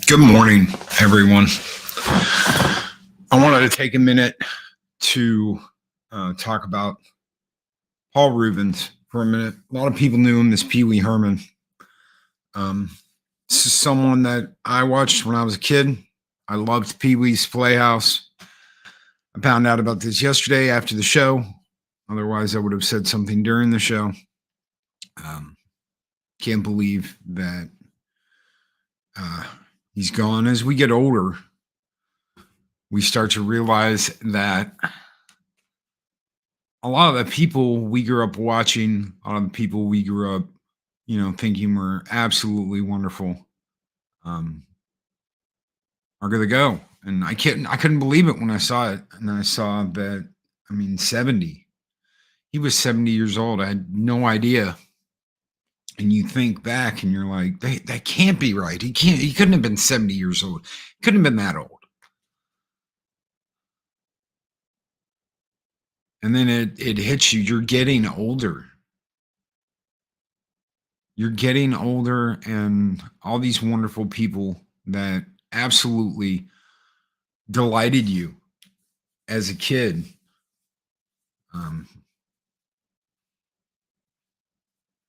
Good morning, everyone. I wanted to take a minute to talk about Paul Reubens for a minute. A lot of people knew him as Pee Wee Herman. This is someone that I watched when I was a kid. I loved Pee Wee's Playhouse. I found out about this yesterday after the show. Otherwise, I would have said something during the show. Can't believe that he's gone. As we get older, we start to realize that a lot of the people we grew up watching, a lot of the people we grew up, thinking were absolutely wonderful, are going to go. And I couldn't believe it when I saw it. And I saw that, 70. He was 70 years old. I had no idea. And you think back and you're like, that can't be right. He couldn't have been 70 years old. He couldn't have been that old. And then it hits you. You're getting older. You're getting older, and all these wonderful people that absolutely delighted you as a kid.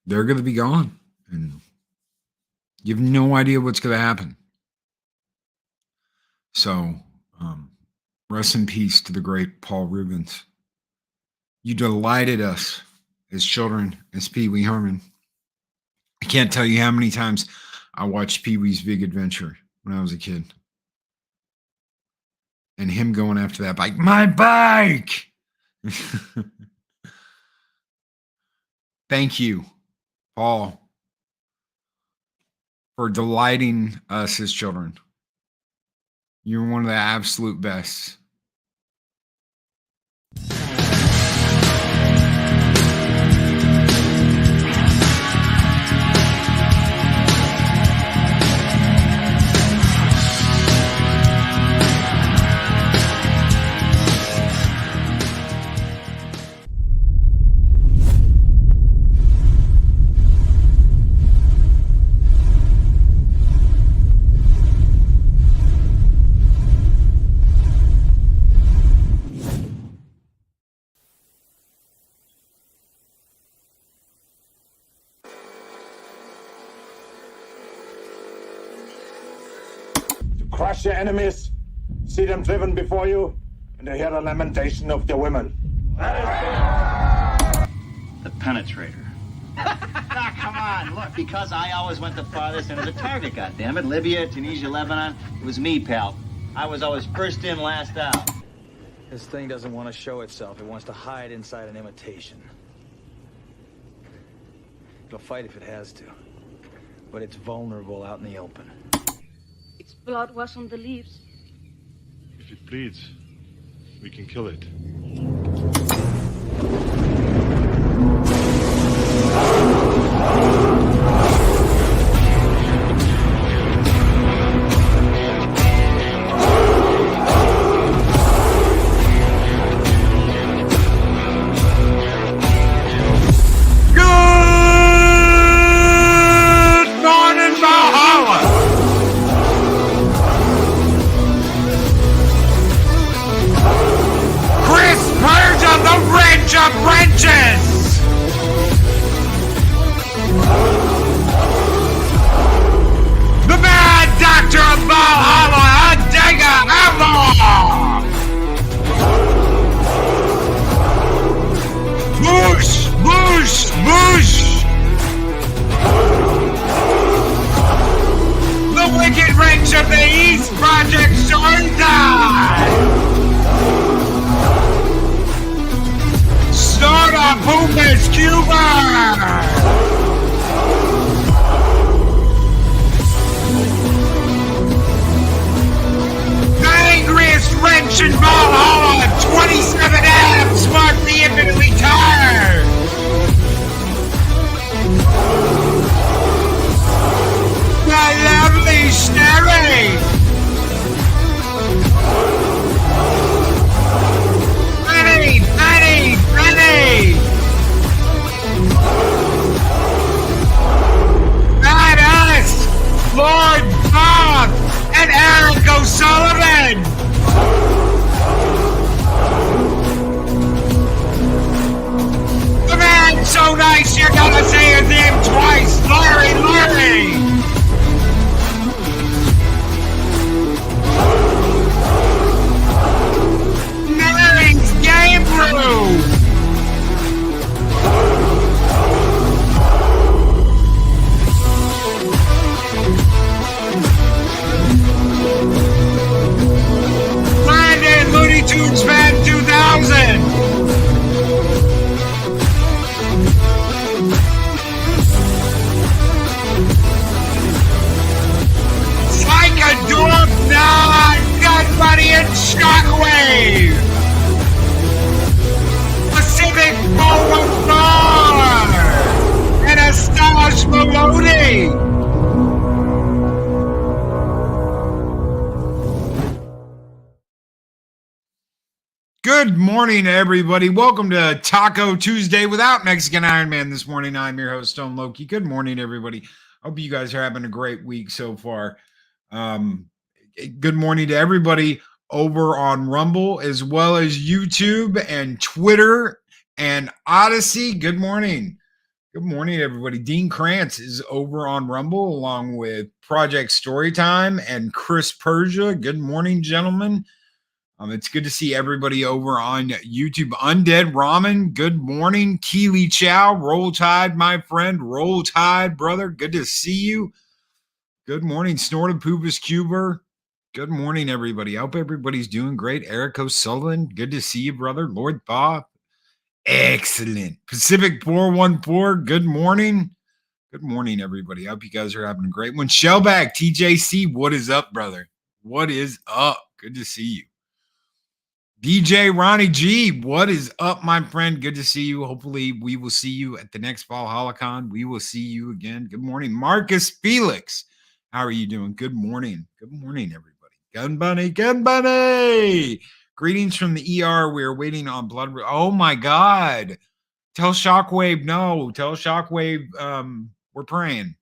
They're going to be gone, and you have no idea what's going to happen. So, rest in peace to the great Paul Reubens. You delighted us as children, as Pee Wee Herman. I can't tell you how many times I watched Pee Wee's Big Adventure when I was a kid. And him going after that bike, my bike! Thank you, Paul, for delighting us as children. You're one of the absolute best. Crush your enemies, see them driven before you, and to hear the lamentation of their women. The penetrator. Now, come on, look, because I always went the farthest into the target, goddammit. Libya, Tunisia, Lebanon, it was me, pal. I was always first in, last out. This thing doesn't want to show itself. It wants to hide inside an imitation. It'll fight if it has to, but it's vulnerable out in the open. Its blood was on the leaves. If it bleeds, we can kill it. Good morning, Valhalla! Purge of the wrench of wrenches! The bad doctor of Valhalla, a dagger outlaw! Boosh! Boosh! Boosh! The wicked wrench of the East Project Shorta! Start a Pumas Cuba! The angriest wrench in Valhalla, 27 abs mark the infinitely tired! The lovely Sherry! Penny! Hey! Good morning, everybody. Welcome to Taco Tuesday without Mexican Ironman this morning. I'm your host, Stone Loki. Good morning, everybody. Hope you guys are having a great week so far. Good morning to everybody over on Rumble, as well as YouTube and Twitter and Odyssey. Good morning. Good morning, everybody. Dean Krantz is over on Rumble along with Project Storytime and Chris Persia. Good morning, gentlemen. It's good to see everybody over on YouTube. Undead Ramen, good morning. Keely Chow, Roll Tide, my friend. Roll Tide, brother. Good to see you. Good morning, Snorted Poopus Cuber. Good morning, everybody. I hope everybody's doing great. Eric O'Sullivan, good to see you, brother. Lord Thaw, excellent. Pacific 414, good morning. Good morning, everybody. I hope you guys are having a great one. Shellback, TJC, what is up, brother? What is up? Good to see you. DJ Ronnie G, what is up, my friend? Good to see you. Hopefully, we will see you at the next Valhalla Con. We will see you again. Good morning, Marcus Felix. How are you doing? Good morning. Good morning, everybody. Gun Bunny, Gun Bunny. Greetings from the ER. We are waiting on blood. Oh my God. Tell Shockwave no. Tell Shockwave we're praying.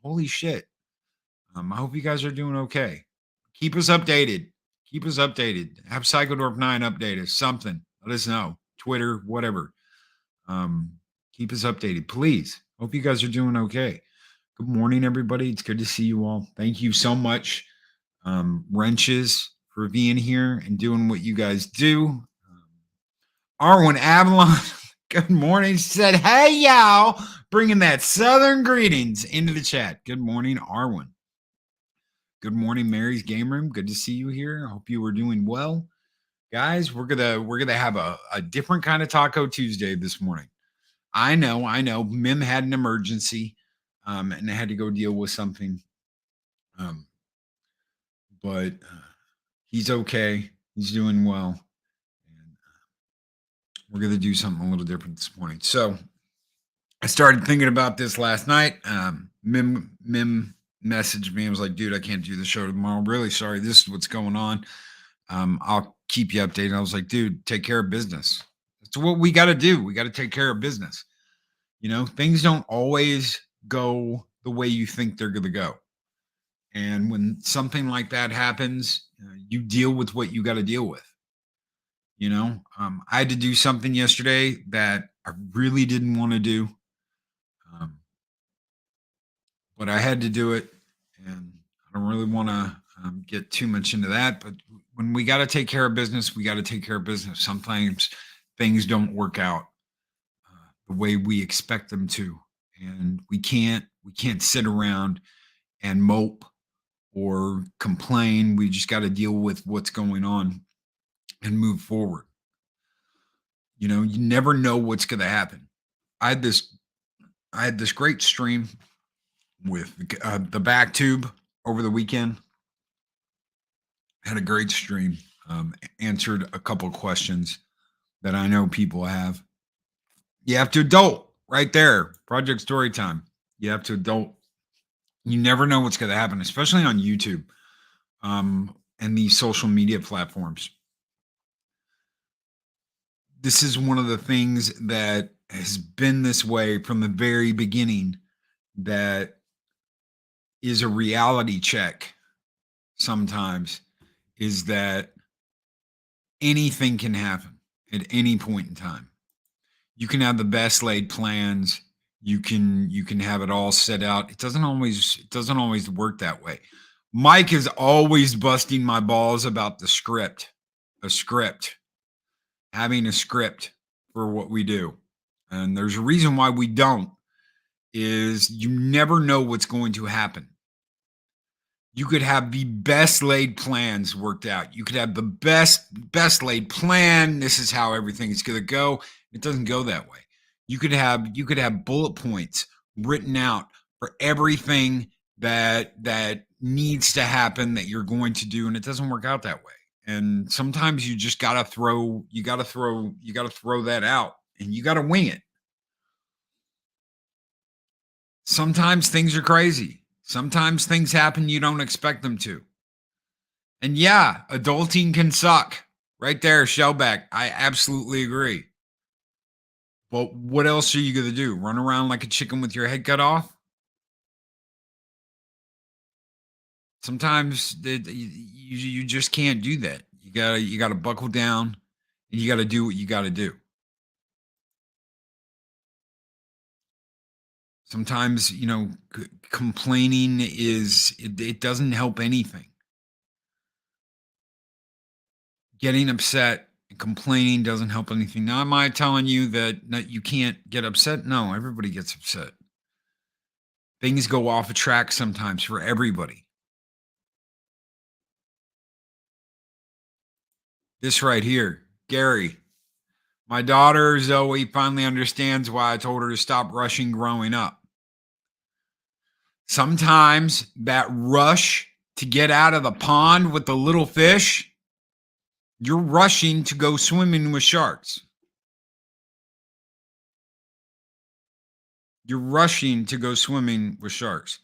Holy shit. I hope you guys are doing okay. Keep us updated. Keep us updated. Have Psychodorf 9 update us. Something. Let us know. Twitter, whatever. Keep us updated, please. Hope you guys are doing okay. Good morning, everybody. It's good to see you all. Thank you so much, Wrenches, for being here and doing what you guys do. Arwen Avalon, good morning. She said, hey, y'all. Bringing that Southern greetings into the chat. Good morning, Arwen. Good morning, Mary's Game Room. Good to see you here. I hope you were doing well. Guys, we're gonna have a different kind of Taco Tuesday this morning. I know. Mim had an emergency, and I had to go deal with something. But he's okay. He's doing well. And we're gonna do something a little different this morning. So I started thinking about this last night. Mim messaged me and was like, dude, I can't do the show tomorrow. Really sorry. This is what's going on. I'll keep you updated. I was like, dude, take care of business. That's what we got to do. We got to take care of business. You know, things don't always go the way you think they're going to go. And when something like that happens, you deal with what you got to deal with. You know, I had to do something yesterday that I really didn't want to do. But I had to do it, and I don't really want to get too much into that. But when we got to take care of business, we got to take care of business. Sometimes things don't work out the way we expect them to, and we can't sit around and mope or complain. We just got to deal with what's going on and move forward. You know, you never know what's going to happen. I had this great stream with the back tube over the weekend. Had a great stream. Answered a couple questions that I know people have. You have to adult right there. Project Storytime. You have to adult. You never know what's going to happen, especially on YouTube and these social media platforms. This is one of the things that has been this way from the very beginning, that is a reality check sometimes, is that anything can happen at any point in time. You can have the best laid plans. You can have it all set out. It doesn't always work that way. Mike is always busting my balls about the script, having a script for what we do. And there's a reason why we don't, is you never know what's going to happen. You could have the best laid plans worked out. You could have the best laid plan. This is how everything is going to go. It doesn't go that way. You could have bullet points written out for everything that needs to happen that you're going to do, and it doesn't work out that way. And sometimes you just got to throw that out, and you got to wing it. Sometimes things are crazy. Sometimes things happen you don't expect them to. And yeah, adulting can suck. Right there, Shellback. I absolutely agree. But what else are you going to do? Run around like a chicken with your head cut off? Sometimes you just can't do that. You gotta buckle down and you gotta do what you gotta do. Sometimes, complaining it doesn't help anything. Getting upset and complaining doesn't help anything. Now, am I telling you that you can't get upset? No, everybody gets upset. Things go off a track sometimes for everybody. This right here, Gary. My daughter Zoe finally understands why I told her to stop rushing growing up. Sometimes that rush to get out of the pond with the little fish, you're rushing to go swimming with sharks. You're rushing to go swimming with sharks.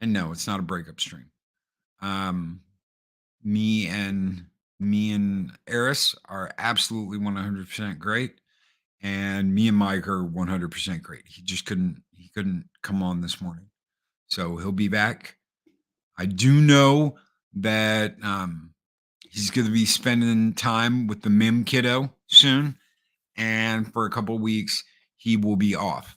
And no, it's not a breakup stream. Me and Eris are absolutely 100% great. And me and Mike are 100% great. He couldn't come on this morning. So he'll be back. I do know that he's going to be spending time with the Mim kiddo soon. And for a couple of weeks, he will be off.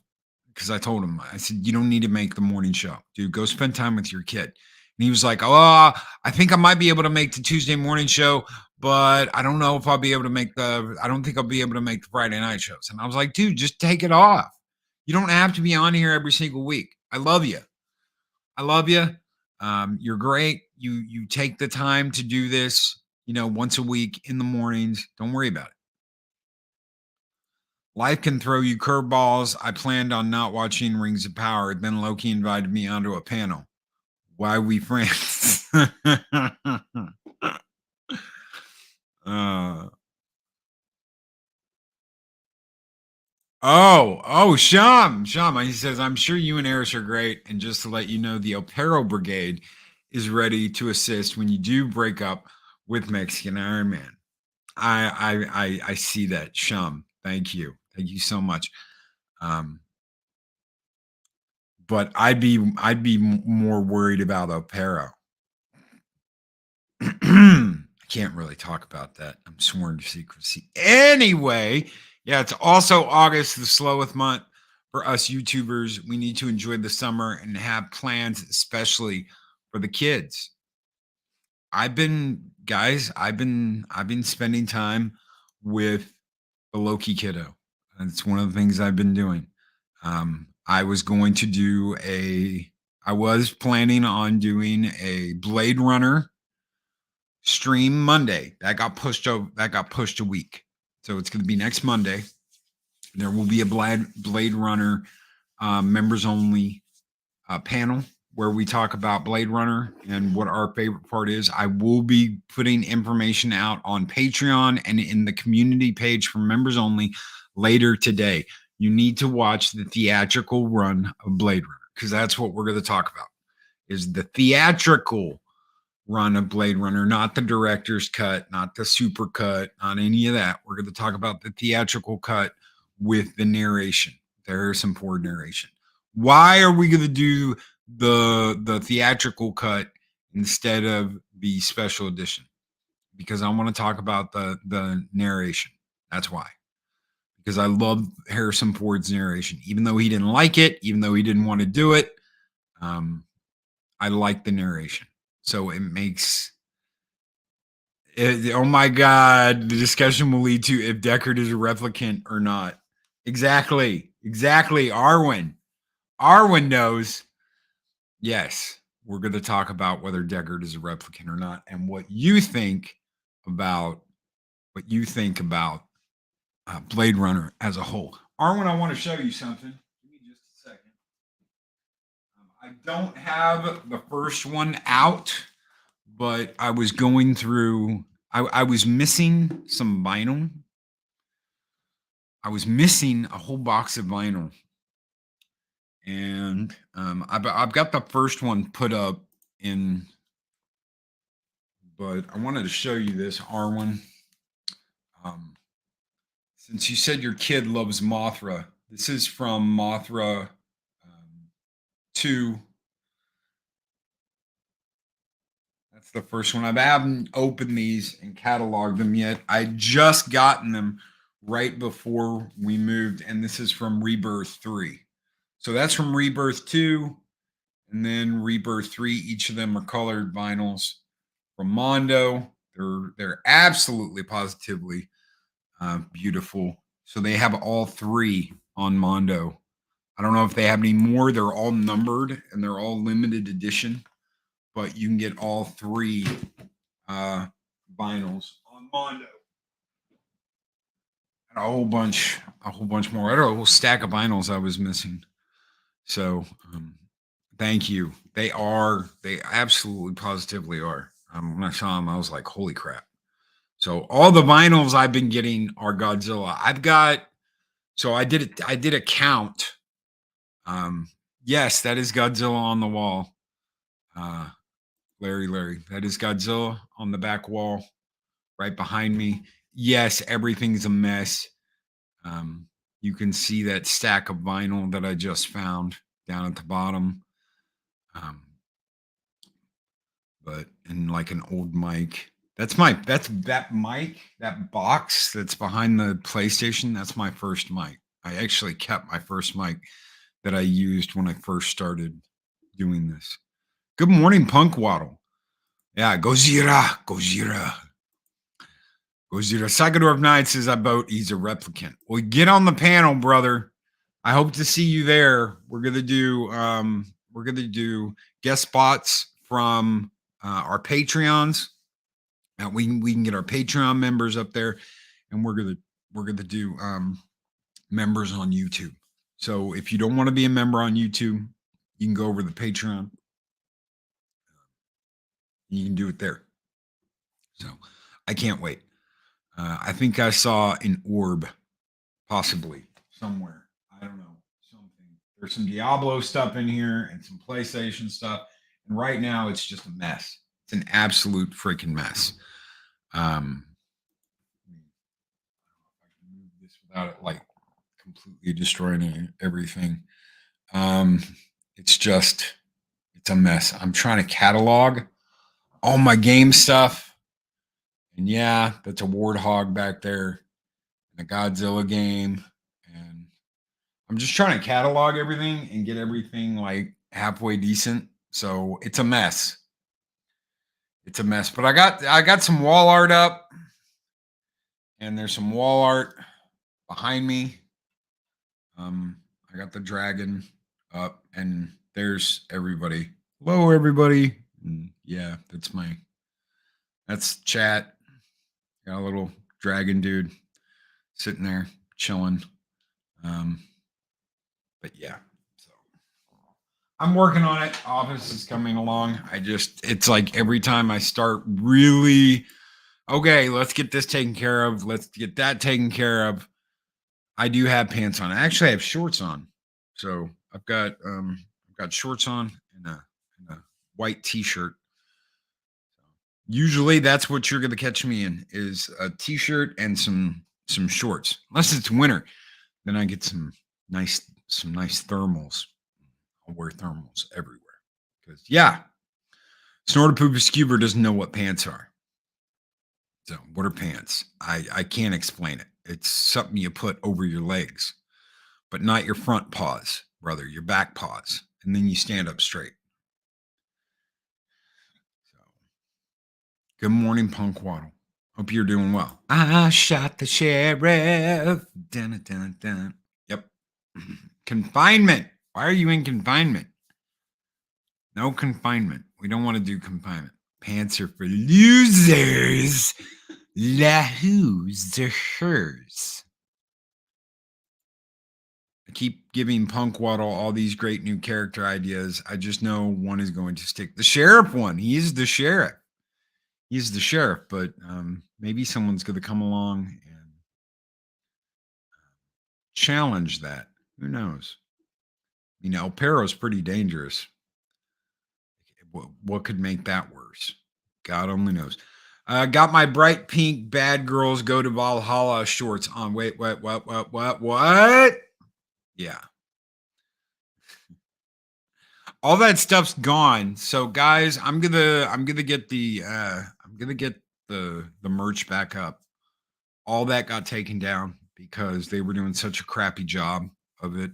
Because I told him, I said, you don't need to make the morning show. Dude, go spend time with your kid. And he was like, oh, I think I might be able to make the Tuesday morning show, but I don't know if I'll be able to I don't think I'll be able to make the Friday night shows. And I was like, dude, just take it off. You don't have to be on here every single week. I love you. I love you. You're great. You take the time to do this, once a week in the mornings. Don't worry about it. Life can throw you curveballs. I planned on not watching Rings of Power. Then Loki invited me onto a panel. Why we friends? Sham. He says, I'm sure you and Eris are great. And just to let you know, the Opero Brigade is ready to assist when you do break up with Mexican Ironman. I see that, Sham. Thank you so much. But I'd be more worried about Opero. I can't really talk about that. I'm sworn to secrecy. Anyway, yeah, it's also August, the slowest month for us YouTubers. We need to enjoy the summer and have plans, especially for the kids. I've been spending time with the Loki kiddo. And it's one of the things I've been doing. I was planning on doing a Blade Runner stream Monday. That got pushed a week. So it's going to be next Monday. There will be a Blade Runner members only panel where we talk about Blade Runner and what our favorite part is. I will be putting information out on Patreon and in the community page for members only later today. You need to watch the theatrical run of Blade Runner because that's what we're going to talk about is the theatrical run of Blade Runner, not the director's cut, not the super cut, not any of that. We're going to talk about the theatrical cut with the narration. There's some poor narration. Why are we going to do the theatrical cut instead of the special edition? Because I want to talk about the narration. That's why. Because I love Harrison Ford's narration. Even though he didn't like it, even though he didn't want to do it, I like the narration. So it makes it, oh my God, the discussion will lead to if Deckard is a replicant or not. Exactly. Arwen knows. Yes, we're going to talk about whether Deckard is a replicant or not and what you think about Blade Runner as a whole. Arwen, I want to show you something. Give me just a second. I don't have the first one out, but I was going through, I was missing some vinyl. I was missing a whole box of vinyl. And I've got the first one put up in, but I wanted to show you this R1. Since you said your kid loves Mothra, this is from Mothra 2. That's the first one. I haven't opened these and cataloged them yet. I just gotten them right before we moved, and this is from Rebirth 3. So that's from Rebirth 2, and then Rebirth 3. Each of them are colored vinyls from Mondo. They're absolutely positively beautiful. So they have all 3 on Mondo. I don't know if they have any more. They're all numbered and they're all limited edition, but you can get all 3 vinyls on Mondo. And a whole bunch more. I had a whole stack of vinyls I was missing. So thank you. They absolutely positively are. When I saw them, I was like, holy crap. So all the vinyls I've been getting are Godzilla. I did a count. Yes, that is Godzilla on the wall. Larry, that is Godzilla on the back wall right behind me. Yes, everything's a mess. You can see that stack of vinyl that I just found down at the bottom. But in like an old mic. That mic, that box that's behind the PlayStation. That's my first mic. I actually kept my first mic that I used when I first started doing this. Good morning, Punk Waddle. Yeah, Gojira. Sakadorf Knight says I vote he's a replicant. Well, get on the panel, brother. I hope to see you there. We're gonna do guest spots from our Patreons. We can get our Patreon members up there, and we're gonna do members on YouTube. So if you don't want to be a member on YouTube, you can go over to the Patreon. You can do it there. So I can't wait. I think I saw an orb, possibly somewhere. I don't know, something. There's some Diablo stuff in here and some PlayStation stuff. And right now it's just a mess. It's an absolute freaking mess. I don't know if I can move this without it like completely destroying everything. It's a mess. I'm trying to catalog all my game stuff. And yeah, that's a Warthog back there and a Godzilla game. And I'm just trying to catalog everything and get everything like halfway decent. So it's a mess. It's a mess. But I got some wall art up. And there's some wall art behind me. I got the dragon up and there's everybody. Hello, everybody. And yeah, that's chat. Got a little dragon dude sitting there chilling. But yeah, so I'm working on it. Office is coming along. It's like every time I start really, okay, let's get this taken care of. Let's get that taken care of. I do have pants on. I actually have shorts on. So I've got shorts on and a white t-shirt. Usually that's what you're gonna catch me in is a t-shirt and some shorts. Unless it's winter, then I get some nice thermals. I'll wear thermals everywhere. Because yeah, Snorter Pooper Scuba doesn't know what pants are. So what are pants? I can't explain it. It's something you put over your legs, but not your front paws, brother, your back paws. And then you stand up straight. So good morning, Punk Waddle. Hope you're doing well. I shot the sheriff. Dun, dun, dun. Yep. Confinement. Why are you in confinement? No confinement. We don't want to do confinement. Pants are for losers. Lahoo's the hers. I keep giving Punk Waddle all these great new character ideas. I just know one is going to stick. The sheriff one. He is the sheriff. He's the sheriff, but maybe someone's going to come along and challenge that. Who knows? I mean, El Perro's pretty dangerous. What could make that worse? God only knows. Got my bright pink bad girls go to Valhalla shorts on. Wait, what? Yeah. All that stuff's gone. So guys, I'm gonna get the merch back up. All that got taken down because they were doing such a crappy job of it.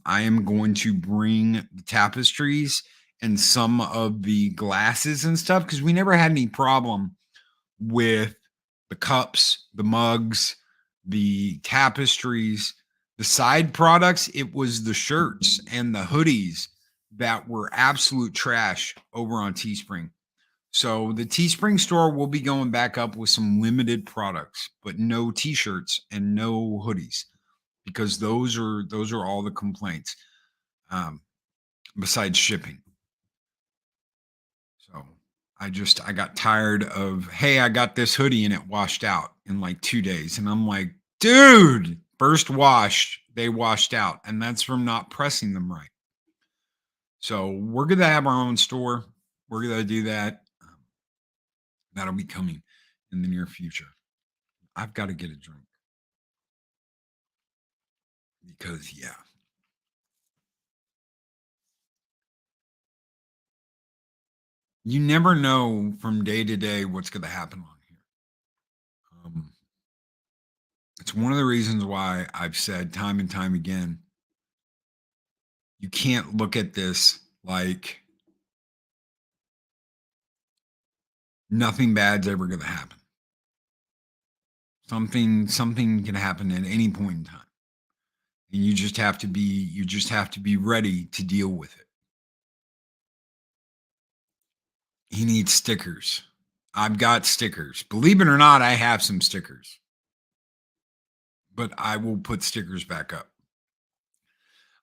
I am going to bring the tapestries and some of the glasses and stuff because we never had any problem with the cups, the mugs, the tapestries, the side products. It was the shirts and the hoodies that were absolute trash over on Teespring. So the Teespring store will be going back up with some limited products, but no t-shirts and no hoodies because those are all the complaints besides shipping. So I got tired of, hey, I got this hoodie and it washed out in like 2 days. And I'm like, dude, first wash, they washed out. And that's from not pressing them right. So we're going to have our own store. We're going to do that. That'll be coming in the near future. I've got to get a drink. Because, yeah. You never know from day to day what's going to happen on here. It's one of the reasons why I've said time and time again, you can't look at this like nothing bad's ever going to happen. Something can happen at any point in time. And you just have to be ready to deal with it. He needs stickers. I've got stickers. Believe it or not, I have some stickers. But I will put stickers back up.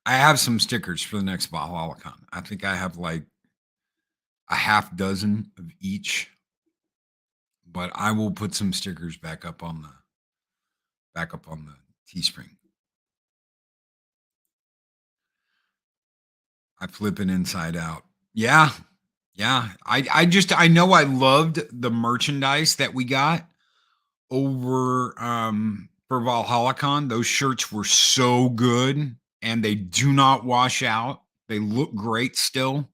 I have some stickers for the next Valhalla Con. I think I have like a half dozen of each. But I will put some stickers back up on the Teespring. I flip it inside out. Yeah. I know I loved the merchandise that we got over for Valhalla Con. Those shirts were so good and they do not wash out. They look great still.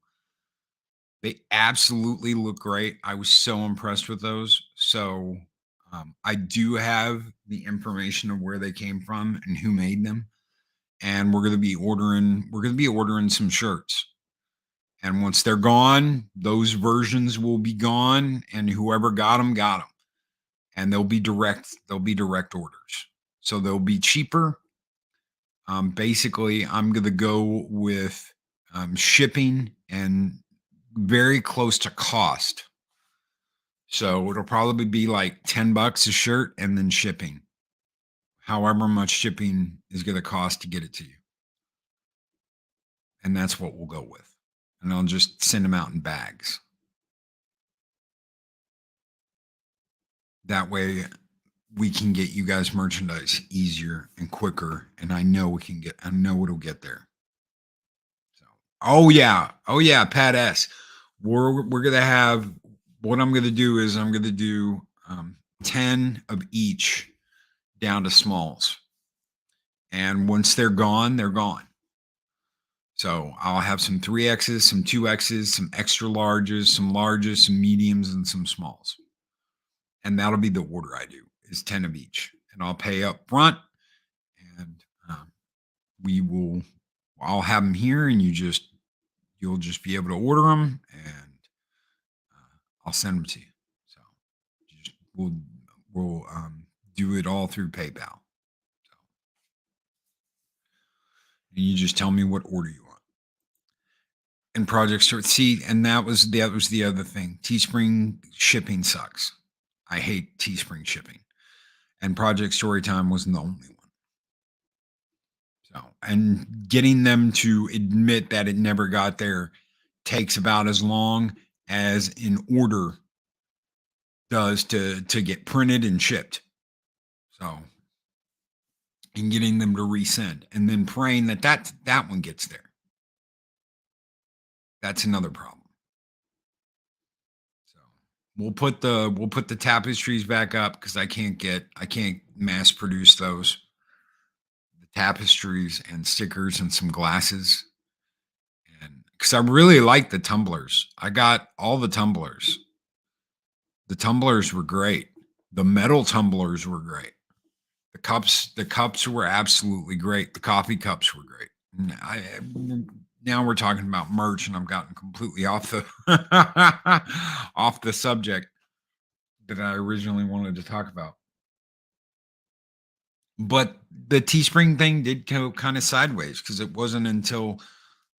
They absolutely look great. I was so impressed with those. So I do have the information of where they came from and who made them. And we're going to be ordering some shirts. And once they're gone, those versions will be gone and whoever got them. And they'll be direct orders. So they'll be cheaper. Basically, I'm going to go with shipping and very close to cost. So it'll probably be like $10 a shirt and then shipping. However much shipping is going to cost to get it to you. And that's what we'll go with. And I'll just send them out in bags. That way we can get you guys merchandise easier and quicker. And I know it'll get there. So, oh yeah, Pat S. We're going to have, what I'm going to do is I'm going to do 10 of each down to smalls. And once they're gone, they're gone. So I'll have some 3Xs, some 2Xs, some extra larges, some mediums, and some smalls. And that'll be the order I do, is 10 of each. And I'll pay up front. And I'll have them here and you'll just be able to order them and I'll send them to you. So we'll do it all through PayPal. So, and you just tell me what order you want. And Project Story, see, and that was the other thing. Teespring shipping sucks. I hate Teespring shipping. And Project Storytime wasn't the only one. So, and getting them to admit that it never got there takes about as long as an order does to get printed and shipped. So and getting them to resend, and then praying that one gets there. That's another problem. So we'll put the tapestries back up because I can't mass produce those. The tapestries and stickers and some glasses. And because I really like the tumblers. I got all the tumblers. The tumblers were great. The metal tumblers were great. The cups were absolutely great. The coffee cups were great. Now we're talking about merch, and I've gotten completely off the off the subject that I originally wanted to talk about. But the Teespring thing did go kind of sideways because it wasn't until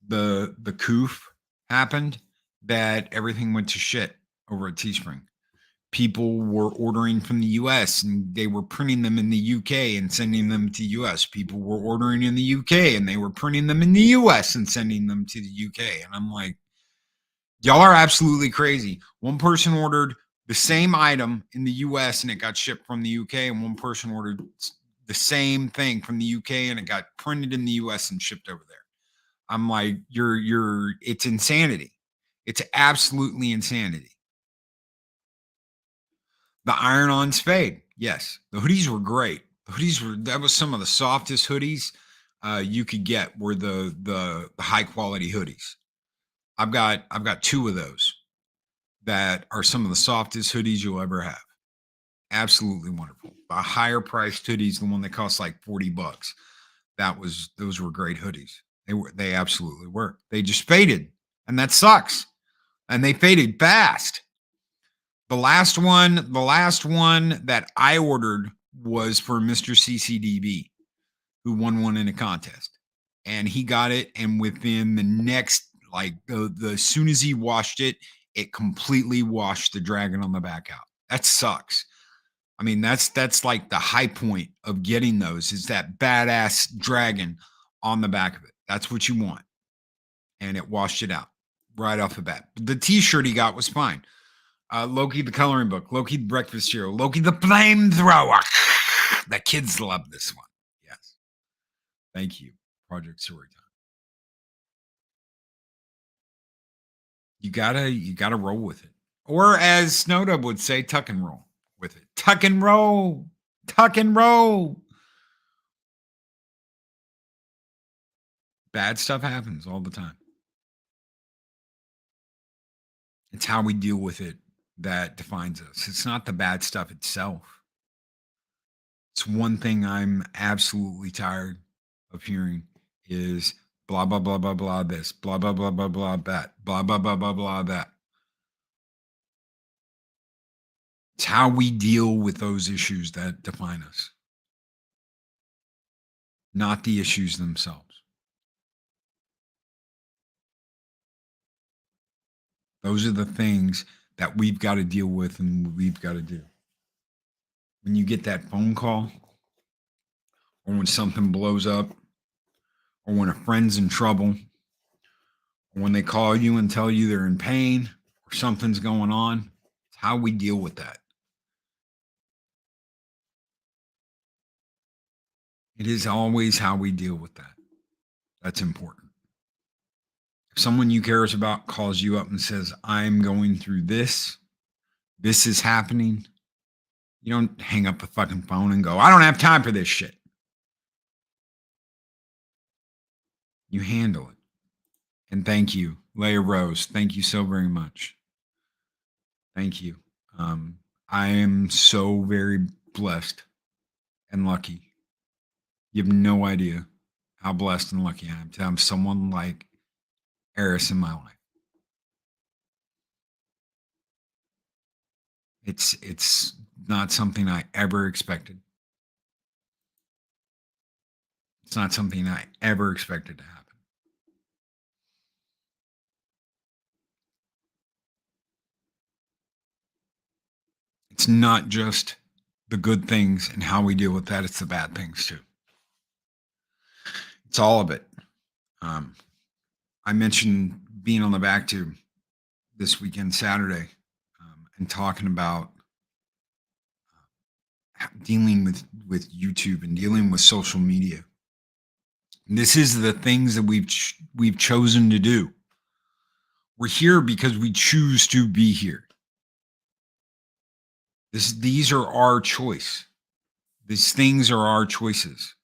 the coof happened that everything went to shit over at Teespring. People were ordering from the US and they were printing them in the UK and sending them to US. People were ordering in the UK and they were printing them in the US and sending them to the UK. And I'm like, y'all are absolutely crazy. One person ordered the same item in the US and it got shipped from the UK, and one person ordered the same thing from the UK and it got printed in the US and shipped over there. I'm like, it's insanity. It's absolutely insanity. The iron-on spade. Yes. The hoodies were great. That was some of the softest hoodies you could get, were the high quality hoodies. I've got 2 of those that are some of the softest hoodies you'll ever have. Absolutely wonderful. The higher priced hoodies, the one that costs like $40. Those were great hoodies. They absolutely were. They just faded, and that sucks. And they faded fast. The last one that I ordered was for Mr. CCDB, who won one in a contest. And he got it, and within the next, like the as soon as he washed it, it completely washed the dragon on the back out. That sucks. I mean, that's like the high point of getting those, is that badass dragon on the back of it. That's what you want. And it washed it out right off the bat. The t-shirt he got was fine. Loki the coloring book, Loki the breakfast hero, Loki the flamethrower. The kids love this one. Yes. Thank you, Project Storytime. You gotta roll with it. Or as Snowdub would say, tuck and roll with it. Tuck and roll. Tuck and roll. Bad stuff happens all the time. It's how we deal with it that defines us. It's not the bad stuff itself. It's one thing I'm absolutely tired of hearing is blah, blah, blah, blah, blah, this, blah, blah, blah, blah, blah, that, blah, blah, blah, blah, blah, that. It's how we deal with those issues that define us, not the issues themselves. Those are the things that we've got to deal with and we've got to do. When you get that phone call, or when something blows up, or when a friend's in trouble, or when they call you and tell you they're in pain or something's going on, it's how we deal with that. It is always how we deal with that. That's important. If someone you cares about calls you up and says, I'm going through this is happening, you don't hang up the fucking phone and go, I don't have time for this shit. You handle it. And thank you, Leia Rose. Thank you so very much. Thank you. I am so very blessed and lucky. You have no idea how blessed and lucky I am to have someone like Eris in my life. It's not something I ever expected. It's not something I ever expected to happen. It's not just the good things and how we deal with that, it's the bad things too. It's all of it. I mentioned being on the back tube this weekend, Saturday, and talking about dealing with YouTube and dealing with social media. This is the things that we've chosen to do. We're here because we choose to be here. These are our choice. These things are our choices.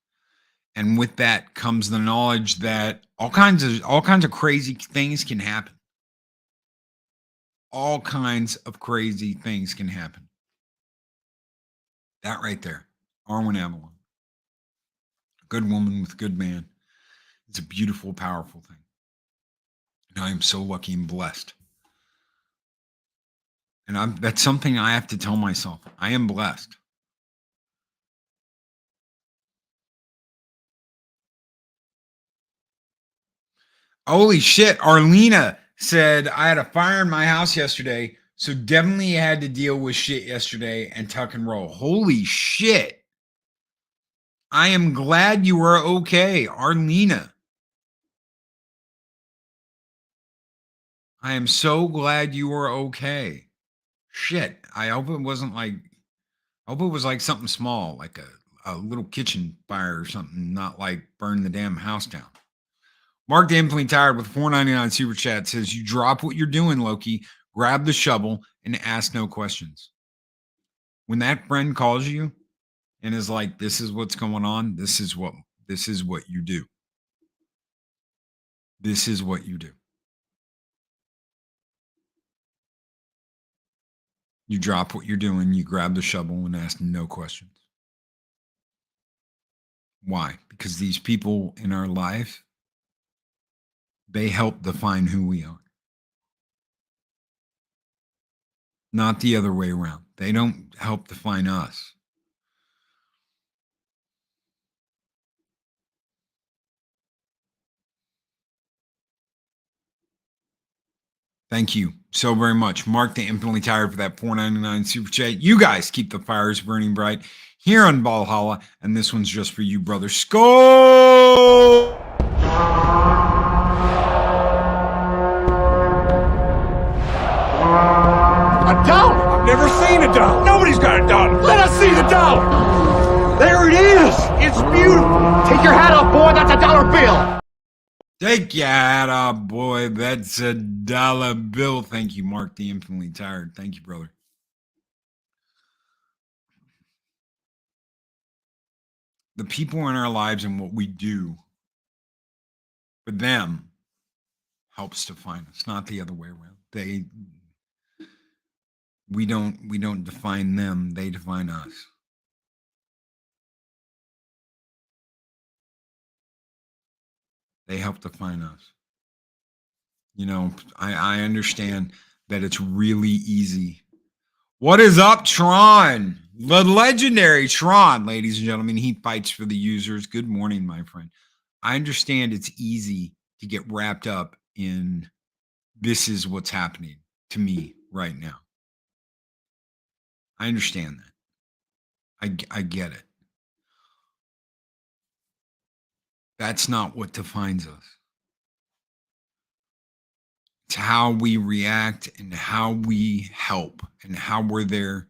And with that comes the knowledge that all kinds of crazy things can happen. All kinds of crazy things can happen. That right there, Arwen Avalon. A good woman with a good man. It's a beautiful, powerful thing. And I am so lucky and blessed. And that's something I have to tell myself. I am blessed. Holy shit. Arlena said, I had a fire in my house yesterday, so definitely had to deal with shit yesterday and tuck and roll. Holy shit. I am glad you are okay, Arlena. I am so glad you are okay. Shit. I hope it wasn't like, I hope it was like something small, like a little kitchen fire or something, not like burn the damn house down. Mark Dampling Tired with $4.99 super chat says, you drop what you're doing, Loki, grab the shovel, and ask no questions. When that friend calls you and is like, this is what's going on, this is what you do. This is what you do. You drop what you're doing, you grab the shovel and ask no questions. Why? Because these people in our life, they help define who we are. Not the other way around. They don't help define us. Thank you so very much. Mark the Infinitely Tired for that $4.99 super chat. You guys keep the fires burning bright here on Valhalla, and this one's just for you, brother. Skull! A dollar? I've never seen a dollar. Nobody's got a dollar. Let us see the dollar. There it is. It's beautiful. Take your hat off, boy. That's a dollar bill. Take your hat off, boy. That's a dollar bill. Thank you, Mark the Infinitely Tired. Thank you, brother. The people in our lives and what we do for them helps define us, not the other way around. We don't define them, they define us. They help define us. You know, I understand that it's really easy. What is up, Tron? The legendary Tron, ladies and gentlemen. He fights for the users. Good morning, my friend. I understand it's easy to get wrapped up in this is what's happening to me right now. I understand that. I get it. That's not what defines us. It's how we react and how we help and how we're there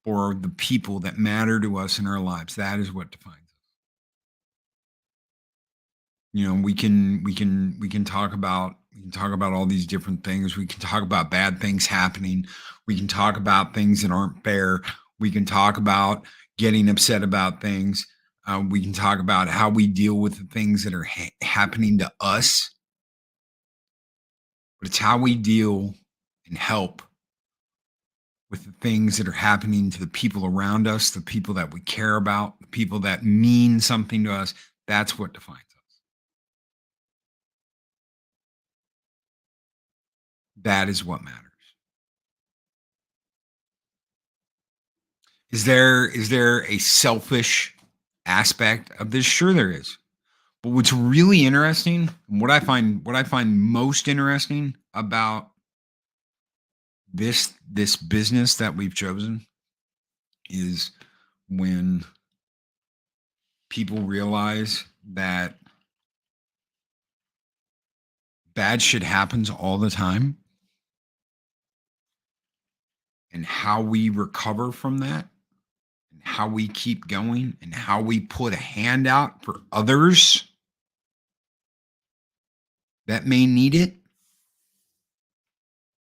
for the people that matter to us in our lives. That is what defines us. You know, we can talk about all these different things. We can talk about bad things happening. We can talk about things that aren't fair. We can talk about getting upset about things. We can talk about how we deal with the things that are happening to us. But it's how we deal and help with the things that are happening to the people around us, the people that we care about, the people that mean something to us. That's what defines us. That is what matters. Is there a selfish aspect of this? Sure there is. But what's really interesting, what I find most interesting about this business that we've chosen is when people realize that bad shit happens all the time and how we recover from that and how we keep going and how we put a hand out for others that may need it,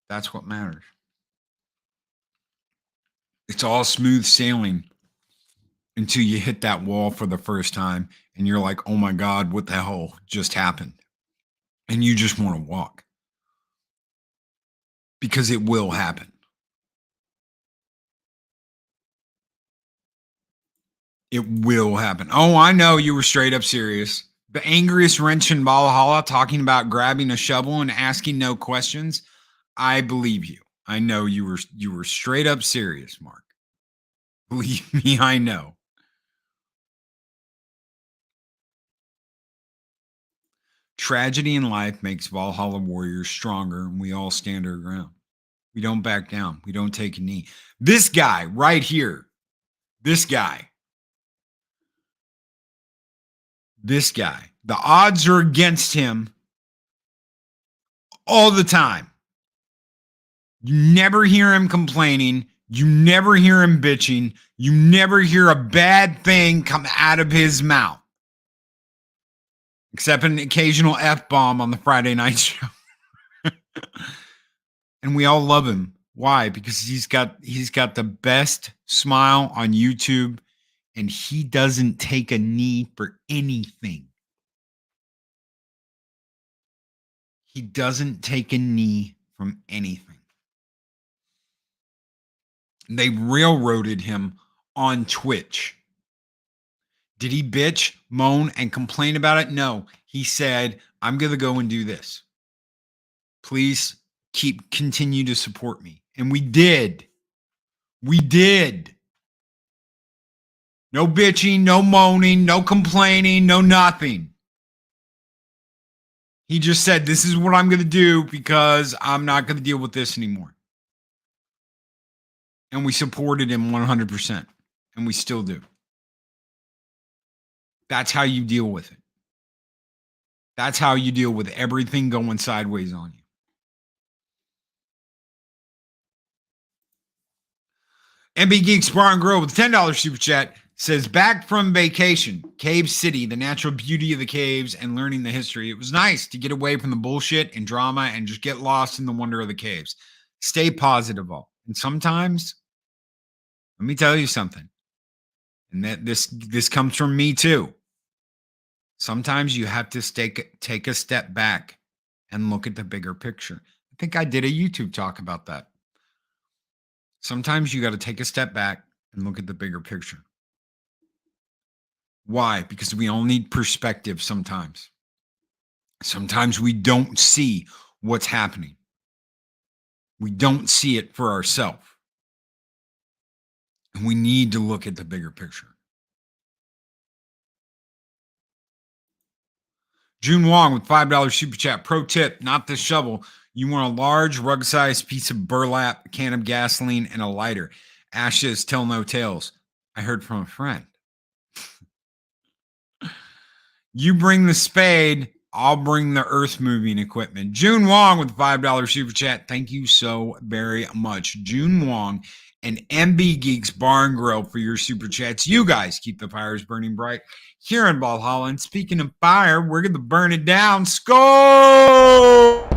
that's what matters. It's all smooth sailing until you hit that wall for the first time and you're like, oh my God, what the hell just happened? And you just want to walk because it will happen. It will happen. Oh, I know you were straight up serious. The angriest wrench in Valhalla talking about grabbing a shovel and asking no questions. I believe you. I know you were straight up serious, Mark. Believe me, I know. Tragedy in life makes Valhalla warriors stronger, and we all stand our ground. We don't back down. We don't take a knee. This guy right here, this guy, the odds are against him all the time. You never hear him complaining. You never hear him bitching. You never hear a bad thing come out of his mouth. Except an occasional F-bomb on the Friday night show. And we all love him. Why? Because he's got the best smile on YouTube, and he doesn't take a knee for anything. He doesn't take a knee from anything. They railroaded him on Twitch. Did he bitch, moan, and complain about it? No. He said, I'm going to go and do this. Please continue to support me. And we did. We did. No bitching, no moaning, no complaining, no nothing. He just said, this is what I'm going to do because I'm not going to deal with this anymore. And we supported him 100%. And we still do. That's how you deal with it. That's how you deal with everything going sideways on you. MB Geeks Bar and Grill with a $10 super chat says, back from vacation, Cave City, the natural beauty of the caves and learning the history. It was nice to get away from the bullshit and drama and just get lost in the wonder of the caves. Stay positive, all. And sometimes, let me tell you something. And that this comes from me too. Sometimes you have to take a step back and look at the bigger picture. I think I did a YouTube talk about that. Sometimes you got to take a step back and look at the bigger picture. Why? Because we all need perspective sometimes. Sometimes we don't see what's happening. We don't see it for ourselves. And we need to look at the bigger picture. June Wong with $5 super chat. Pro tip, not the shovel. You want a large rug-sized piece of burlap, a can of gasoline, and a lighter. Ashes tell no tales. I heard from a friend. You bring the spade, I'll bring the earth-moving equipment. June Wong with $5 super chat. Thank you so very much. June Wong and MB Geeks Bar and Grill for your super chats. You guys keep the fires burning bright here in Valhalla. And speaking of fire, we're going to burn it down. Skål!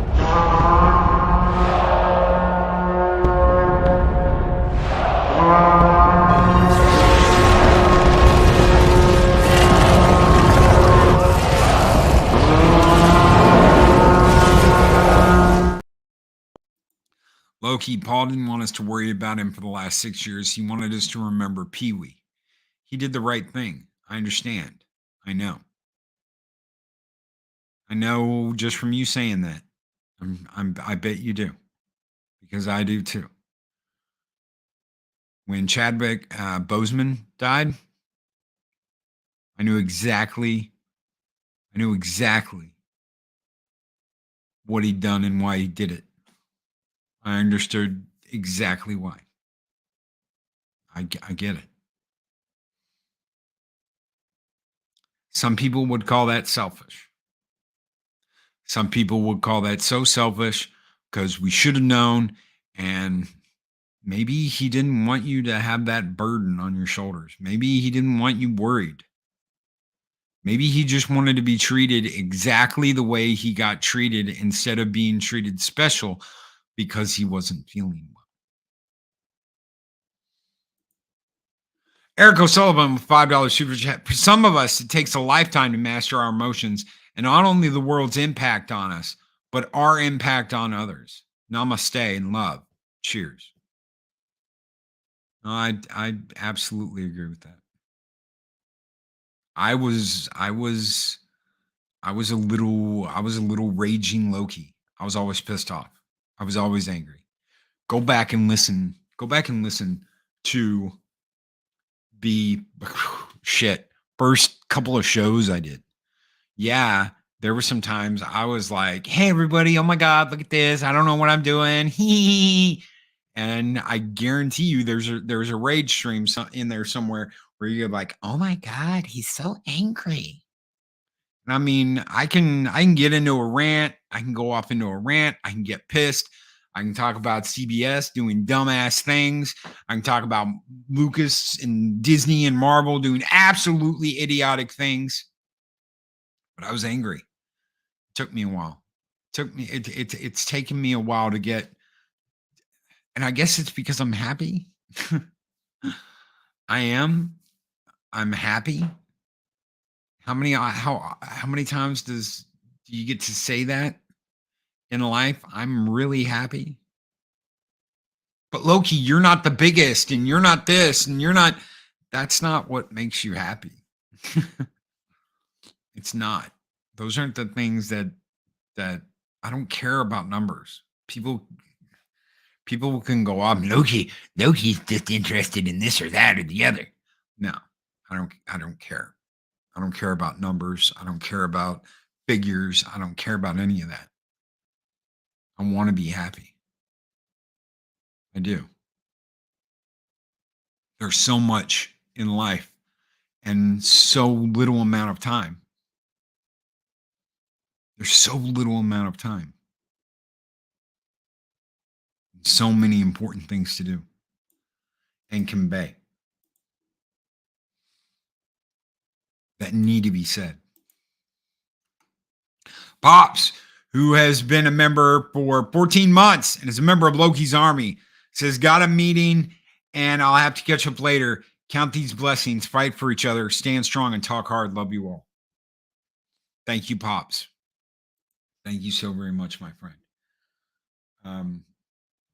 Loki, Paul didn't want us to worry about him for the last 6 years. He wanted us to remember Pee-wee. He did the right thing. I understand. I know. I know just from you saying that. I bet you do. Because I do too. When Chadwick Boseman died, I knew exactly what he'd done and why he did it. I understood exactly why. I get it. Some people would call that selfish. Some people would call that so selfish because we should have known and Maybe he didn't want you to have that burden on your shoulders. Maybe he didn't want you worried. Maybe he just wanted to be treated exactly the way he got treated instead of being treated special because he wasn't feeling well. Eric O'Sullivan with $5 super chat. For some of us, it takes a lifetime to master our emotions and not only the world's impact on us, but our impact on others. Namaste and love. Cheers. No, I absolutely agree with that. I was a little raging Loki. I was always pissed off. I was always angry. Go back and listen to the first couple of shows I did. Yeah, there were some times I was like, "Hey everybody, oh my god, look at this. I don't know what I'm doing." And I guarantee you there's a rage stream in there somewhere where you're like, "Oh my god, he's so angry." And I mean, I can get into a rant. I can go off into a rant. I can get pissed. I can talk about CBS doing dumbass things. I can talk about Lucas and Disney and Marvel doing absolutely idiotic things. But I was angry. It took me a while. It's taken me a while to get, and I guess it's because I'm happy. I'm happy. How many times do you get to say that in life? I'm really happy. But Loki, you're not the biggest, and you're not this, and you're not. That's not what makes you happy. It's not. Those aren't the things that I don't care about numbers. People can go off. Loki's just interested in this or that or the other. No, I don't care. I don't care about numbers. I don't care about figures. I don't care about any of that. I want to be happy. I do. There's so much in life and so little amount of time. There's so little amount of time. So many important things to do and convey that need to be said. Pops, who has been a member for 14 months and is a member of Loki's army, says, got a meeting and I'll have to catch up later. Count these blessings, fight for each other, stand strong and talk hard. Love you all. Thank you, Pops. Thank you so very much, my friend.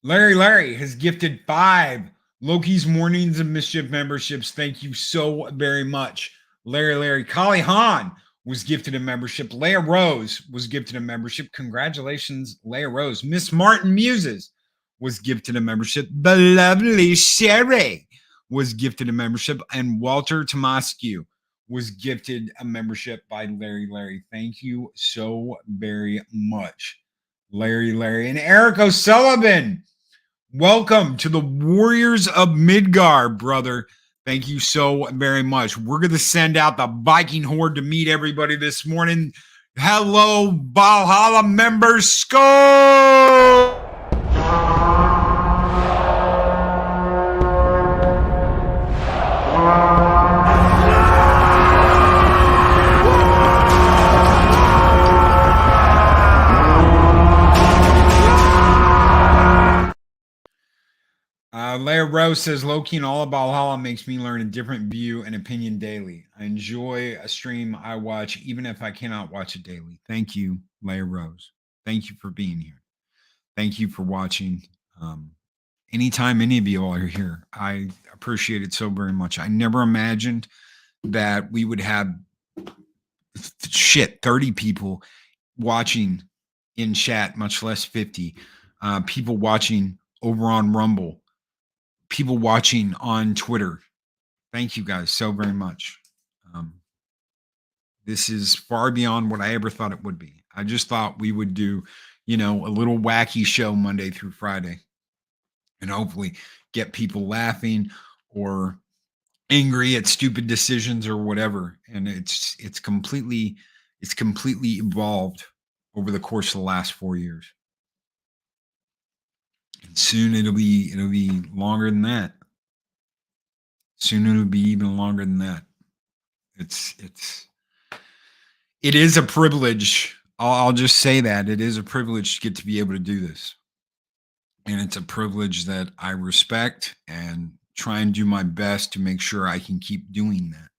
Larry has gifted 5 Loki's Mornings of Mischief memberships. Thank you so very much, Larry. Kali Han was gifted a membership. Leia Rose was gifted a membership. Congratulations, Leia Rose. Miss Martin Muses was gifted a membership. The lovely Sherry was gifted a membership. And Walter Tomascu was gifted a membership by Larry. Thank you so very much, Larry. And Eric O'Sullivan, welcome to the Warriors of Midgard, brother. Thank you so very much. We're going to send out the Viking Horde to meet everybody this morning. Hello, Valhalla members. Skull! Leia Rose says, Loki and all of Valhalla makes me learn a different view and opinion daily. I enjoy a stream I watch, even if I cannot watch it daily. Thank you, Leia Rose. Thank you for being here. Thank you for watching. Anytime any of you all are here, I appreciate it so very much. I never imagined that we would have 30 people watching in chat, much less 50. People watching over on Rumble. People watching on Twitter. Thank you guys so very much. This is far beyond what I ever thought it would be. I just thought we would do, a little wacky show Monday through Friday and hopefully get people laughing or angry at stupid decisions or whatever. And it's completely evolved over the course of the last 4 years. And soon it'll be longer than that. Soon it'll be even longer than that. It is a privilege. I'll just say that it is a privilege to get to be able to do this. And it's a privilege that I respect and try and do my best to make sure I can keep doing that.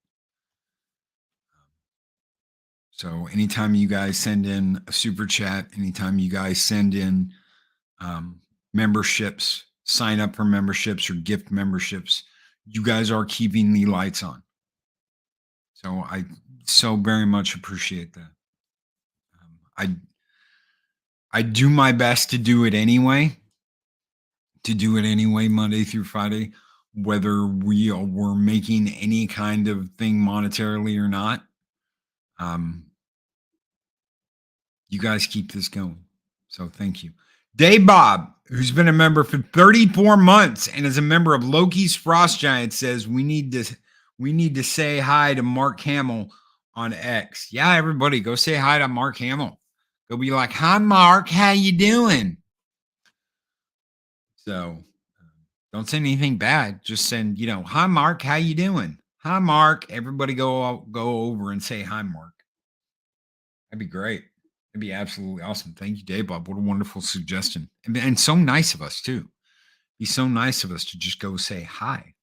So anytime you guys send in a super chat, anytime you guys send in memberships, sign up for memberships or gift memberships, you guys are keeping the lights on. So I so very much appreciate that. I do my best to do it anyway. Monday through Friday, whether we're making any kind of thing monetarily or not. You guys keep this going. So thank you. Dave Bob, who's been a member for 34 months and is a member of Loki's Frost Giant, says we need to say hi to Mark Hamill on X. Yeah, everybody, go say hi to Mark Hamill. Go be like, hi, Mark, how you doing? So don't send anything bad. Just send, hi, Mark, how you doing? Hi, Mark. Everybody go over and say hi, Mark. That'd be great. It'd be absolutely awesome. Thank you, Dave Bob. What a wonderful suggestion. And so nice of us, too. Be so nice of us to just go say hi.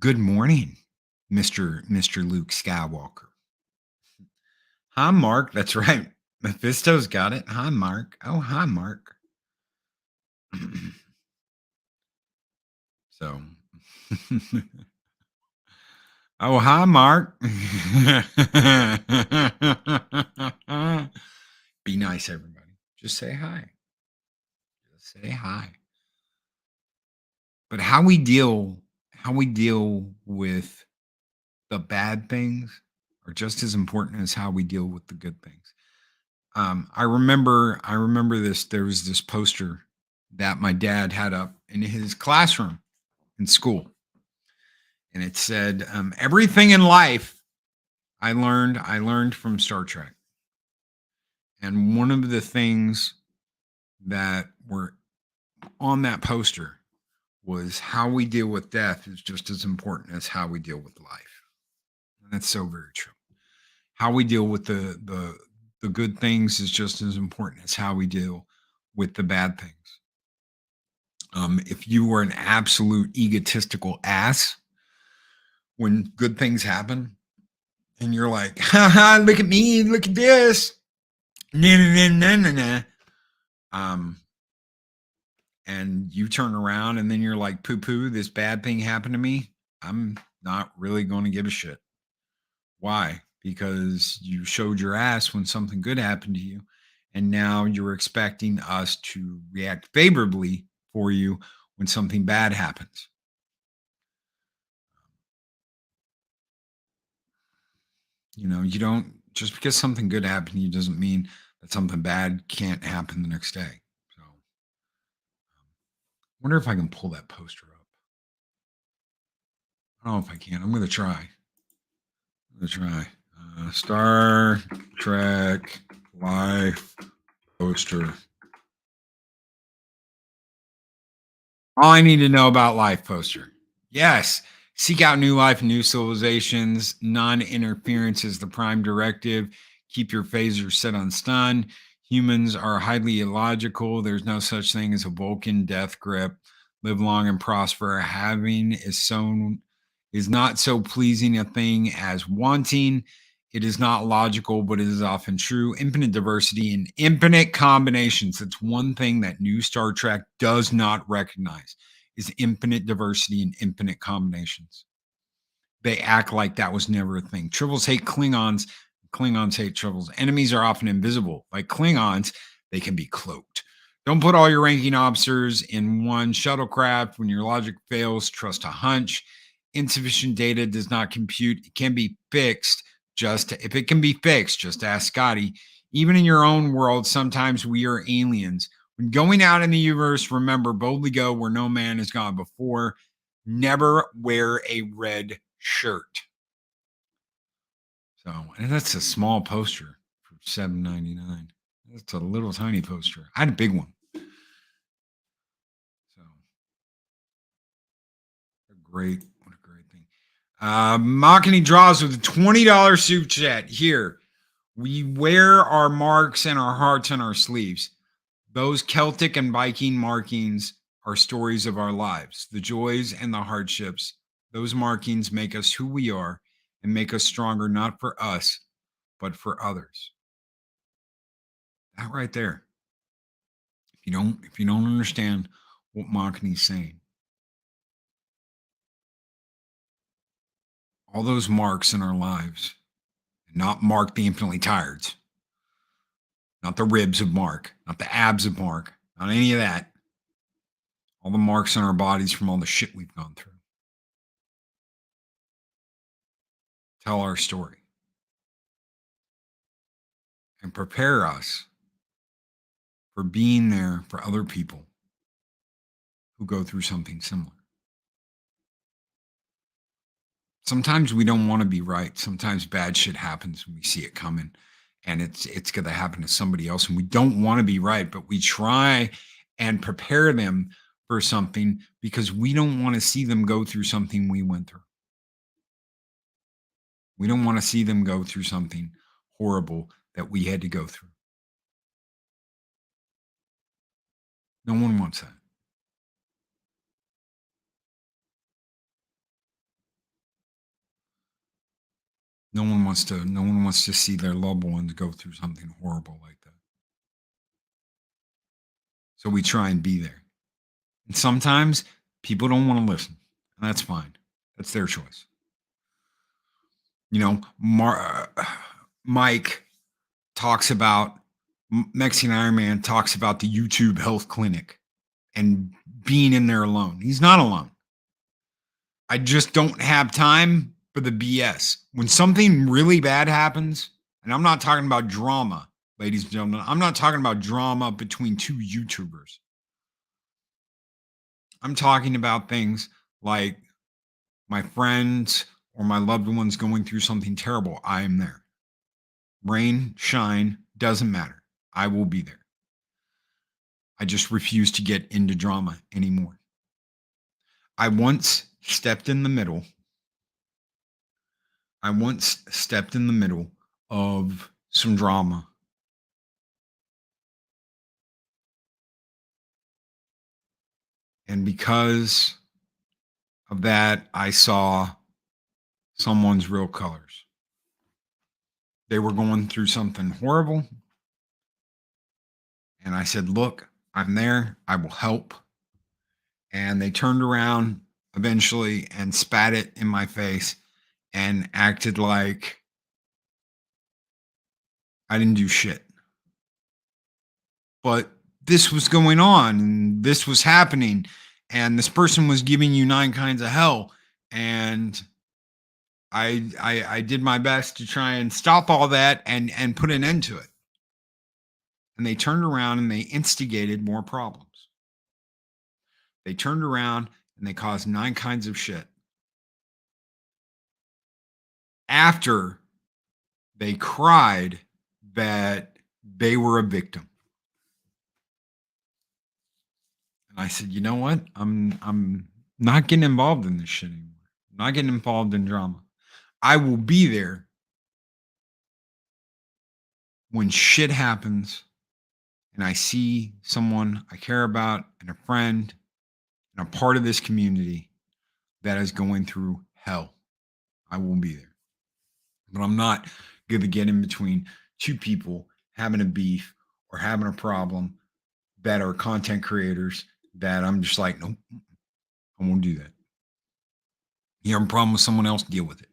Good morning, Mr. Luke Skywalker. Hi, Mark. That's right. Mephisto's got it. Hi, Mark. Oh, hi, Mark. So, oh, hi, Mark. Be nice, everybody. Just say hi. Just say hi. But how we deal with the bad things are just as important as how we deal with the good things. I remember this. There was this poster that my dad had up in his classroom in school, and it said, "Everything in life I learned from Star Trek." And one of the things that were on that poster was how we deal with death is just as important as how we deal with life. And that's so very true. How we deal with the good things is just as important as how we deal with the bad things. If you were an absolute egotistical ass when good things happen, and you're like, haha, look at me, look at this. Nah, nah, nah, nah, nah. And you turn around and then you're like, poo-poo, this bad thing happened to me. I'm not really going to give a shit. Why? Because you showed your ass when something good happened to you. And now you're expecting us to react favorably for you when something bad happens. You don't, just because something good happened to you doesn't mean that something bad can't happen the next day. So I wonder if I can pull that poster up. I don't know if I can. I'm going to try. Star Trek Life poster. All I need to know about life poster. Yes. Seek out new life and new civilizations. Non-interference is the prime directive. Keep your phaser set on stun. Humans are highly illogical. There's no such thing as a Vulcan death grip. Live long and prosper. Having is not so pleasing a thing as wanting. It is not logical, but it is often true. Infinite diversity and infinite combinations. That's one thing that new Star Trek does not recognize is infinite diversity and infinite combinations. They act like that was never a thing. Tribbles hate Klingons. Klingons hate Tribbles. Enemies are often invisible. Like Klingons, they can be cloaked. Don't put all your ranking officers in one shuttlecraft. When your logic fails, trust a hunch. Insufficient data does not compute. It can be fixed. If it can be fixed, just ask Scotty. Even in your own world, sometimes we are aliens. When going out in the universe, remember, boldly go where no man has gone before. Never wear a red shirt. So, and that's a small poster for $7.99. That's a little tiny poster. I had a big one. great thing. Makani draws with a $20 super chat here. We wear our marks and our hearts on our sleeves. Those Celtic and Viking markings are stories of our lives, the joys and the hardships. Those markings make us who we are and make us stronger, not for us, but for others. That right there. If you don't understand what Makani's saying, all those marks in our lives, not Mark the infinitely tired, not the ribs of Mark, not the abs of Mark, not any of that. All the marks on our bodies from all the shit we've gone through. Tell our story. And prepare us for being there for other people who go through something similar. Sometimes we don't want to be right. Sometimes bad shit happens when we see it coming, and it's going to happen to somebody else, and we don't want to be right, but we try and prepare them for something because we don't want to see them go through something we went through. We don't want to see them go through something horrible that we had to go through. No one wants that. No one wants to see their loved ones go through something horrible like that. So we try and be there. And sometimes people don't want to listen. And that's fine. That's their choice. You know, Mike talks about, Mexican Ironman talks about the YouTube health clinic and being in there alone. He's not alone. I just don't have time for the BS. When something really bad happens, and I'm not talking about drama, ladies and gentlemen, I'm not talking about drama between two YouTubers. I'm talking about things like my friends or my loved ones going through something terrible. I am there. Rain, shine, doesn't matter. I will be there. I just refuse to get into drama anymore. I once stepped in the middle of some drama. And because of that, I saw someone's real colors. They were going through something horrible. And I said, look, I'm there. I will help. And they turned around eventually and spat it in my face and acted like I didn't do shit. But this was going on and this was happening. And this person was giving you 9 kinds of hell. And I did my best to try and stop all that and put an end to it. And they turned around and they instigated more problems. They turned around and they caused 9 kinds of shit. After they cried that they were a victim. And I said, you know what? I'm not getting involved in this shit anymore. I'm not getting involved in drama. I will be there when shit happens and I see someone I care about and a friend and a part of this community that is going through hell. I will be there. But I'm not going to get in between two people having a beef or having a problem that are content creators that I'm just like, nope, I won't do that. You have a problem with someone else, deal with it.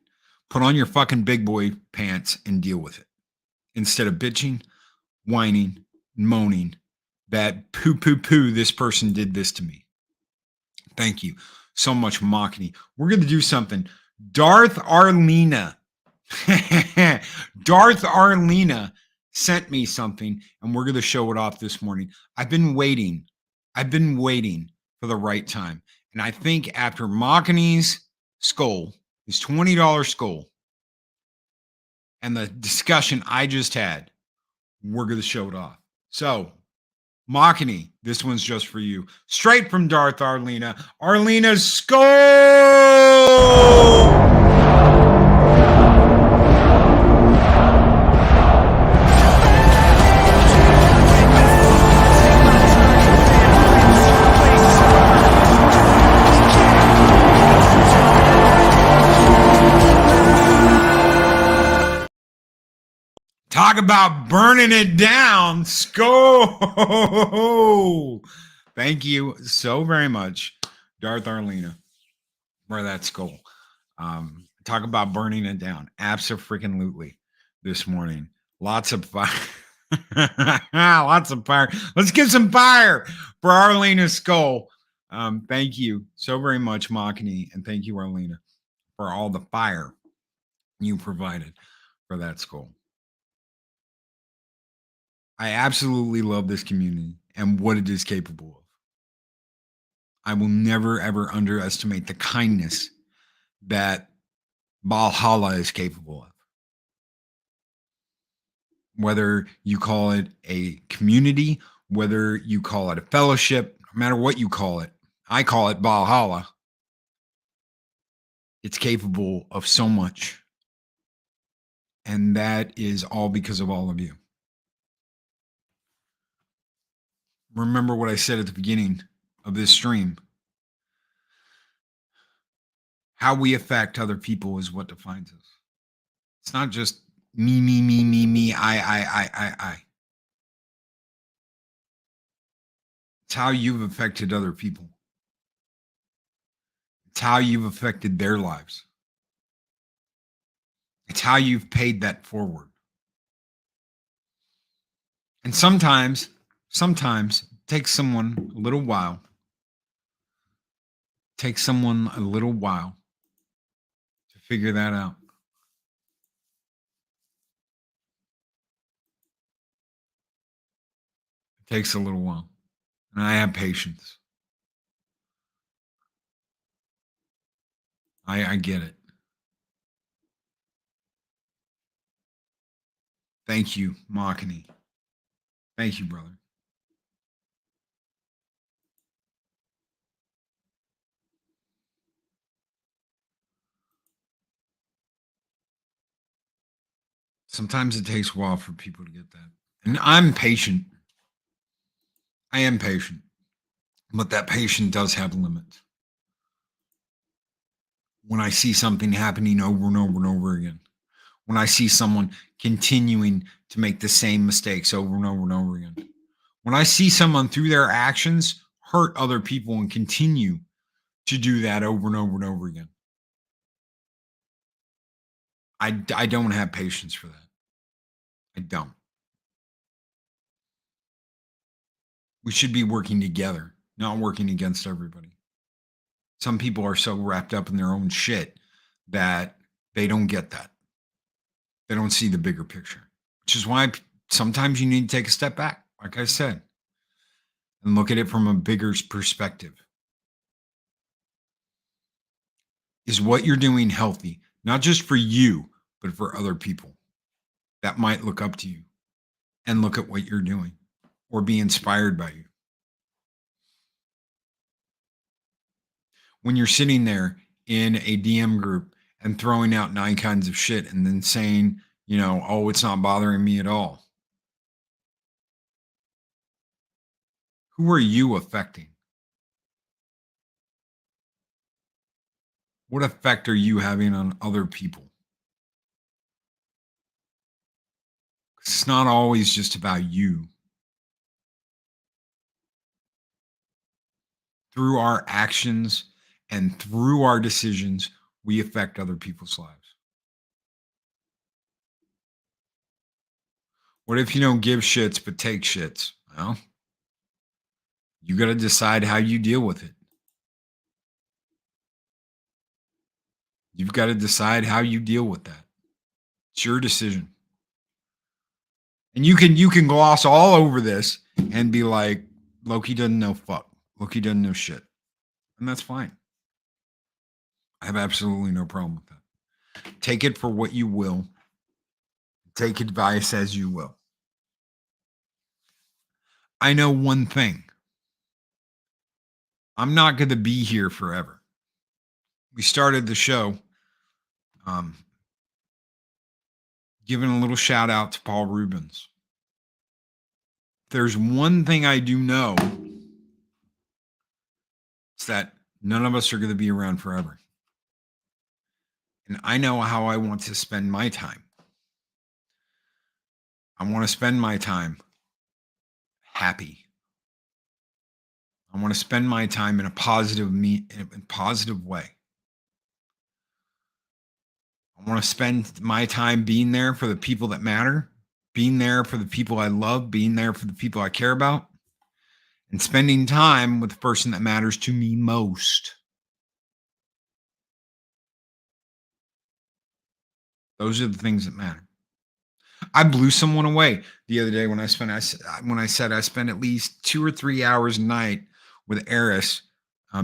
Put on your fucking big boy pants and deal with it. Instead of bitching, whining, moaning that poo, this person did this to me. Thank you so much, Makani. We're going to do something. Darth Arlena sent me something, and we're going to show it off this morning. I've been waiting for the right time. And I think after Makani's skull, his $20 skull, and the discussion I just had, we're going to show it off. So Machini, this one's just for you. Straight from Darth Arlena. Arlena's skull! Talk about burning it down. Skull. Thank you so very much, Darth Arlena, for that skull. Talk about burning it down. Abso-freaking-lutely this morning. Lots of fire. Lots of fire. Let's get some fire for Arlena's skull. Thank you so very much, Machini, and thank you, Arlena, for all the fire you provided for that skull. I absolutely love this community and what it is capable of. I will never, ever underestimate the kindness that Valhalla is capable of. Whether you call it a community, whether you call it a fellowship, no matter what you call it, I call it Valhalla. It's capable of so much. And that is all because of all of you. Remember what I said at the beginning of this stream. How we affect other people is what defines us. It's not just me, I. It's how you've affected other people. It's how you've affected their lives. It's how you've paid that forward. And sometimes it takes someone a little while. Takes someone a little while to figure that out. It takes a little while. And I have patience. I get it. Thank you, Machini. Thank you, brother. Sometimes it takes a while for people to get that. And I'm patient. I am patient. But that patience does have limits. When I see something happening over and over and over again, when I see someone continuing to make the same mistakes over and over and over again, when I see someone through their actions hurt other people and continue to do that over and over and over again, I don't have patience for that. I don't. We should be working together, not working against everybody. Some people are so wrapped up in their own shit that they don't get that. They don't see the bigger picture, which is why sometimes you need to take a step back, like I said, and look at it from a bigger perspective. Is what you're doing healthy, not just for you, but for other people that might look up to you and look at what you're doing or be inspired by you? When you're sitting there in a DM group and throwing out 9 kinds of shit and then saying, oh, it's not bothering me at all. Who are you affecting? What effect are you having on other people? It's not always just about you. Through our actions and through our decisions, we affect other people's lives. What if you don't give shits but take shits? Well, you got to decide how you deal with it. You've got to decide how you deal with that. It's your decision. And you can gloss all over this and be like, Loki doesn't know fuck. Loki doesn't know shit. And that's fine. I have absolutely no problem with that. Take it for what you will. Take advice as you will. I know one thing. I'm not going to be here forever. We started the show giving a little shout out to Paul Rubens. There's one thing I do know. It's that none of us are going to be around forever. And I know how I want to spend my time. I want to spend my time happy. I want to spend my time in a positive way. I want to spend my time being there for the people that matter, being there for the people I love, being there for the people I care about, and spending time with the person that matters to me most. Those are the things that matter. I blew someone away the other day when I said I spent at least 2 or 3 hours a night with Eris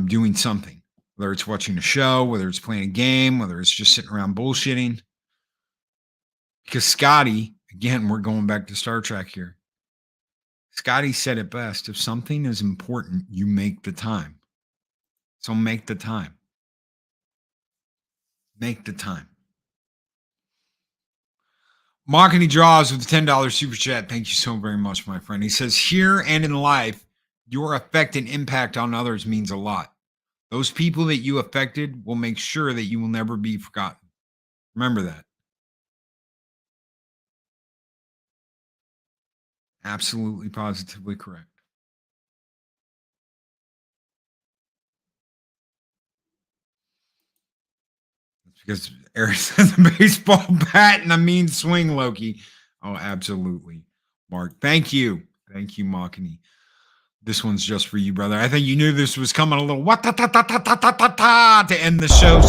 doing something, whether it's watching a show, whether it's playing a game, whether it's just sitting around bullshitting. Because Scotty, again, we're going back to Star Trek here. Scotty said it best. If something is important, you make the time. So make the time. Make the time. Mockany Draws with the $10 super chat. Thank you so very much, my friend. He says, here and in life, your effect and impact on others means a lot. Those people that you affected will make sure that you will never be forgotten. Remember that. Absolutely, positively correct. Because Eric has a baseball bat and a mean swing, Loki. Oh, absolutely. Mark, thank you. Thank you, Mockany. This one's just for you, brother. I think you knew this was coming a little what-ta-ta-ta-ta-ta-ta-ta to end the show.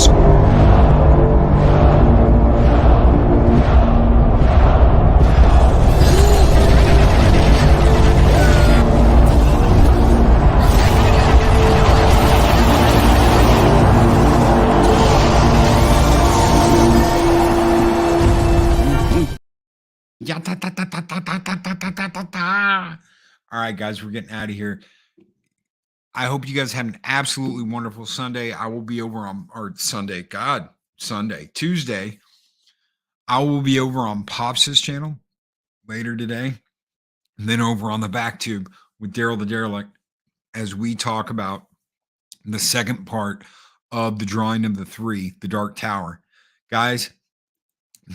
All right, guys, we're getting out of here. I hope you guys have an absolutely wonderful Sunday. I will be over on Tuesday. I will be over on Pops' channel later today. And then over on the back tube with Daryl the Derelict as we talk about the second part of the drawing of the 3, the Dark Tower. Guys,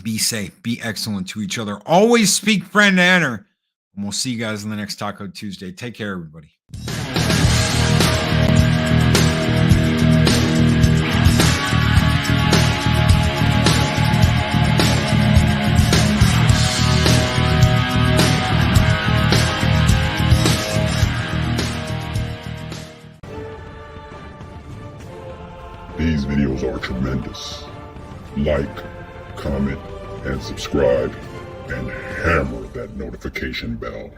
be safe, be excellent to each other. Always speak friend to enter. And we'll see you guys on the next Taco Tuesday. Take care, everybody. These videos are tremendous. Like, comment, and subscribe, and hammer that notification bell.